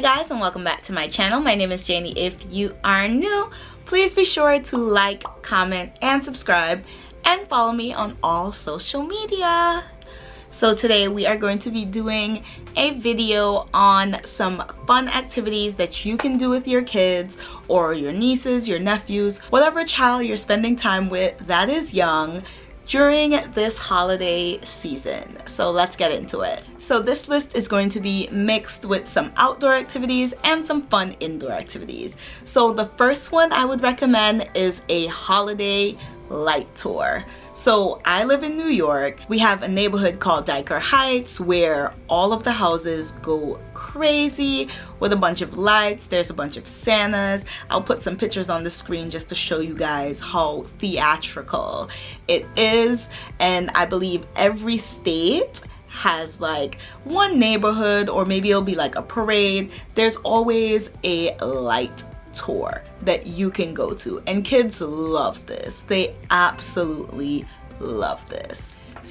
guys, and welcome back to my channel. My name is Janey. If you are new, please be sure to like, comment, and subscribe, and follow me on all social media. So today we are going to be doing a video on some fun activities that you can do with your kids or your nieces, your nephews, whatever child you're spending time with that is young during this holiday season. So let's get into it. So this list is going to be mixed with some outdoor activities and some fun indoor activities. So the first one I would recommend is a holiday light tour. So I live in New York. We have a neighborhood called Diker Heights where all of the houses go crazy with a bunch of lights. There's a bunch of Santas. I'll put some pictures on the screen just to show you guys how theatrical it is. And I believe every state has like one neighborhood, or maybe it'll be like a parade. There's always a light tour that you can go to, and kids love this. They absolutely love this.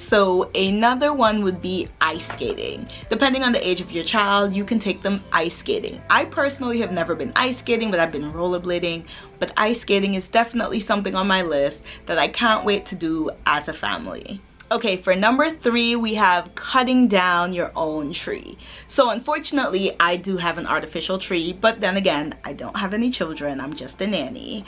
So another one would be ice skating. Depending on the age of your child, you can take them ice skating. I personally have never been ice skating, but I've been rollerblading. But ice skating is definitely something on my list that I can't wait to do as a family. Okay, for number 3, we have cutting down your own tree. So unfortunately, I do have an artificial tree, but then again, I don't have any children. I'm just a nanny.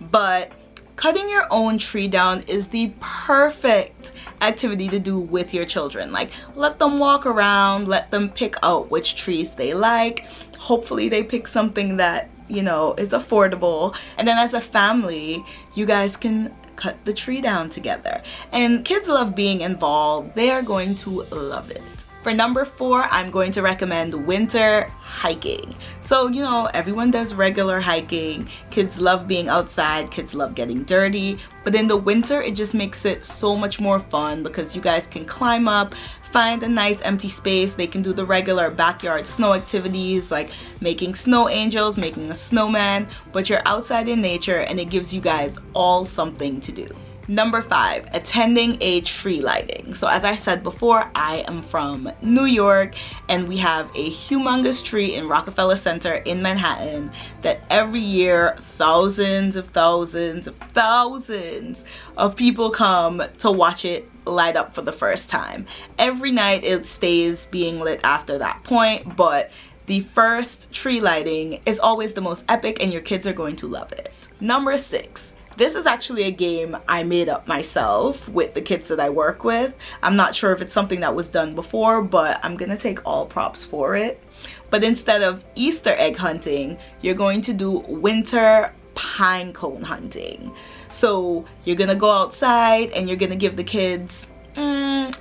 But cutting your own tree down is the perfect activity to do with your children. Like, let them walk around, let them pick out which trees they like. Hopefully they pick something that, you know, is affordable. And then as a family, you guys can cut the tree down together. And kids love being involved. They are going to love it. For number 4, I'm going to recommend winter hiking. So, you know, everyone does regular hiking. Kids love being outside. Kids love getting dirty. But in the winter, it just makes it so much more fun because you guys can climb up, find a nice empty space. They can do the regular backyard snow activities like making snow angels, making a snowman, but you're outside in nature and it gives you guys all something to do. Number 5, attending a tree lighting. So as I said before, I am from New York and we have a humongous tree in Rockefeller Center in Manhattan that every year thousands of people come to watch it light up for the first time. Every night it stays being lit after that point, but the first tree lighting is always the most epic and your kids are going to love it. Number 6. This is actually a game I made up myself with the kids that I work with. I'm not sure if it's something that was done before, but I'm gonna take all props for it. But instead of Easter egg hunting, you're going to do winter pine cone hunting. So you're gonna go outside and you're gonna give the kids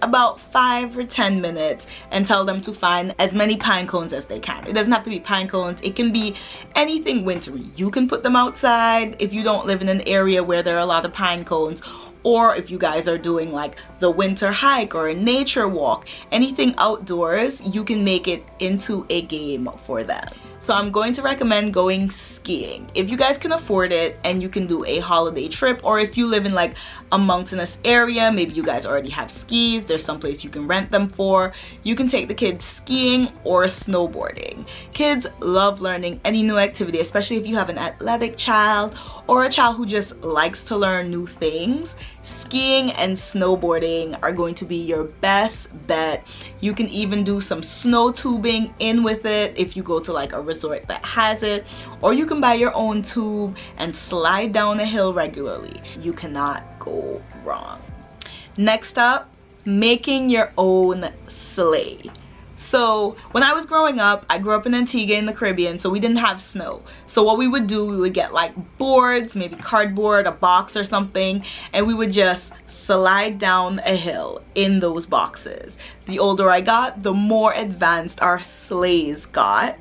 about 5 or 10 minutes and tell them to find as many pine cones as they can. It doesn't have to be pine cones. It can be anything wintry. You can put them outside if you don't live in an area where there are a lot of pine cones, or if you guys are doing like the winter hike or a nature walk, anything outdoors, you can make it into a game for them. So I'm going to recommend going skiing. If you guys can afford it and you can do a holiday trip, or if you live in like a mountainous area, maybe you guys already have skis, there's some place you can rent them for, you can take the kids skiing or snowboarding. Kids love learning any new activity, especially if you have an athletic child or a child who just likes to learn new things. Skiing and snowboarding are going to be your best bet. You can even do some snow tubing in with it if you go to like a resort that has it, or you can buy your own tube and slide down a hill regularly. You cannot go wrong. Next up, making your own sleigh. So when I was growing up, I grew up in Antigua in the Caribbean, so we didn't have snow. So what we would do, we would get like boards, maybe cardboard, a box or something, and we would just slide down a hill in those boxes. The older I got, the more advanced our sleighs got.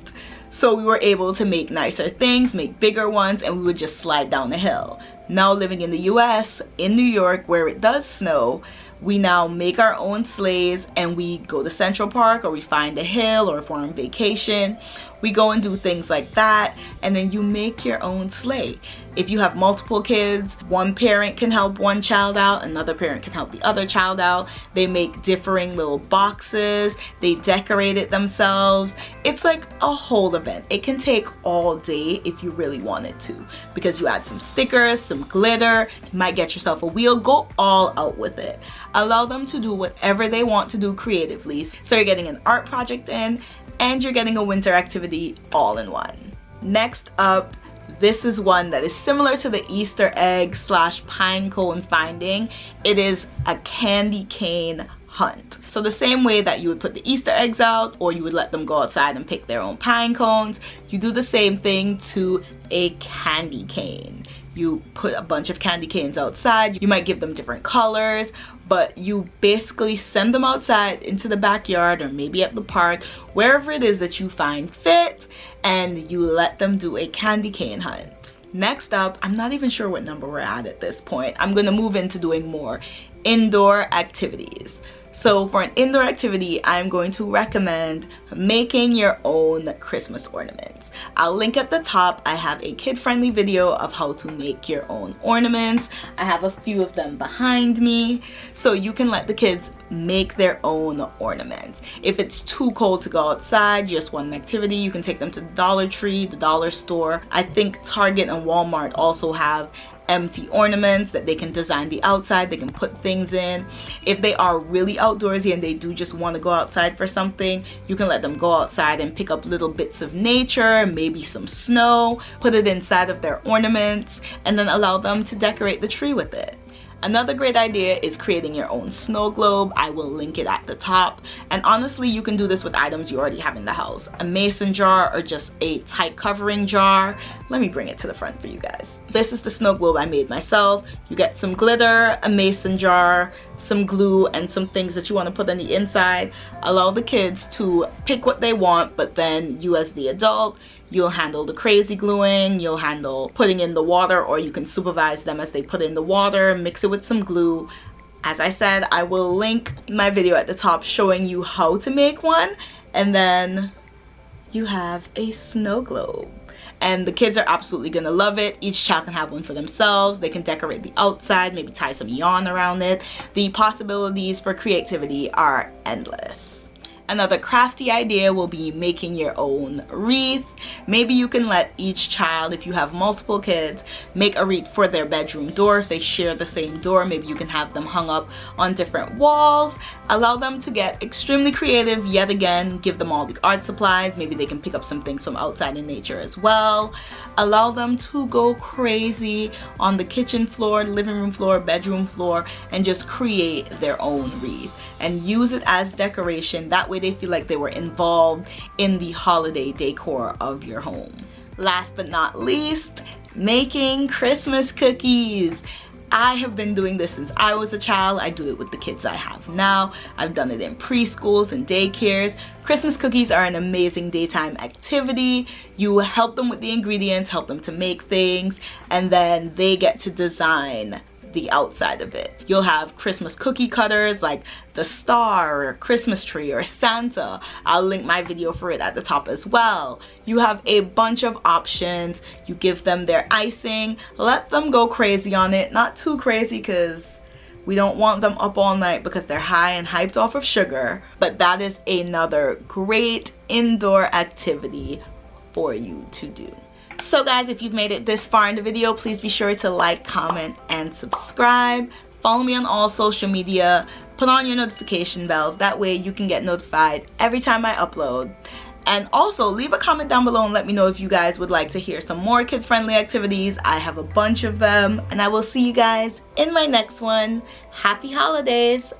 So we were able to make nicer things, make bigger ones, and we would just slide down the hill. Now living in the US, in New York, where it does snow, we now make our own sleighs and we go to Central Park, or we find a hill, or if we're on vacation, We go and do things like that, and then you make your own sleigh. If you have multiple kids, one parent can help one child out, another parent can help the other child out. They make differing little boxes, they decorate it themselves. It's like a whole event. It can take all day if you really wanted to, because you add some stickers, some glitter, you might get yourself a wheel. Go all out with it. Allow them to do whatever they want to do creatively. So you're getting an art project in, and you're getting a winter activity all in one. Next up, this is one that is similar to the Easter egg / pine cone finding. It is a candy cane hunt. So the same way that you would put the Easter eggs out, or you would let them go outside and pick their own pine cones, you do the same thing to a candy cane. You put a bunch of candy canes outside. You might give them different colors, but you basically send them outside into the backyard or maybe at the park, wherever it is that you find fit, and you let them do a candy cane hunt. Next up, I'm not even sure what number we're at this point. I'm gonna move into doing more indoor activities. So for an indoor activity, I'm going to recommend making your own Christmas ornaments. I'll link at the top. I have a kid-friendly video of how to make your own ornaments. I have a few of them behind me, so you can let the kids make their own ornaments. If it's too cold to go outside, just one activity, you can take them to the Dollar Tree, the dollar store. I think Target and Walmart also have empty ornaments that they can design the outside. They can put things in. If they are really outdoorsy and they do just want to go outside for something, you can let them go outside and pick up little bits of nature, maybe some snow, put it inside of their ornaments, and then allow them to decorate the tree with it. Another great idea is creating your own snow globe. I will link it at the top. And honestly, you can do this with items you already have in the house. A mason jar or just a tight covering jar. Let me bring it to the front for you guys. This is the snow globe I made myself. You get some glitter, a mason jar, some glue, and some things that you want to put on the inside. Allow the kids to pick what they want, but then you as the adult, you'll handle the crazy gluing, you'll handle putting in the water, or you can supervise them as they put in the water, mix it with some glue. As I said, I will link my video at the top showing you how to make one, and then you have a snow globe. And the kids are absolutely gonna love it. Each child can have one for themselves. They can decorate the outside, maybe tie some yarn around it. The possibilities for creativity are endless. Another crafty idea will be making your own wreath. Maybe you can let each child, if you have multiple kids, make a wreath for their bedroom door. If they share the same door, maybe you can have them hung up on different walls. Allow them to get extremely creative yet again. Give them all the art supplies. Maybe they can pick up some things from outside in nature as well. Allow them to go crazy on the kitchen floor, living room floor, bedroom floor, and just create their own wreath and use it as decoration. That way they feel like they were involved in the holiday decor of your home. Last but not least, making Christmas cookies. I have been doing this since I was a child. I do it with the kids I have now. I've done it in preschools and daycares. Christmas cookies are an amazing daytime activity. You help them with the ingredients, help them to make things, and then they get to design the outside of it. You'll have Christmas cookie cutters like the star or Christmas tree or Santa. I'll link my video for it at the top as well. You have a bunch of options. You give them their icing. Let them go crazy on it. Not too crazy because we don't want them up all night because they're high and hyped off of sugar. But that is another great indoor activity for you to do. So guys, if you've made it this far in the video, please be sure to like, comment, and subscribe. Follow me on all social media. Put on your notification bells. That way you can get notified every time I upload. And also leave a comment down below and let me know if you guys would like to hear some more kid-friendly activities. I have a bunch of them. And I will see you guys in my next one. Happy holidays.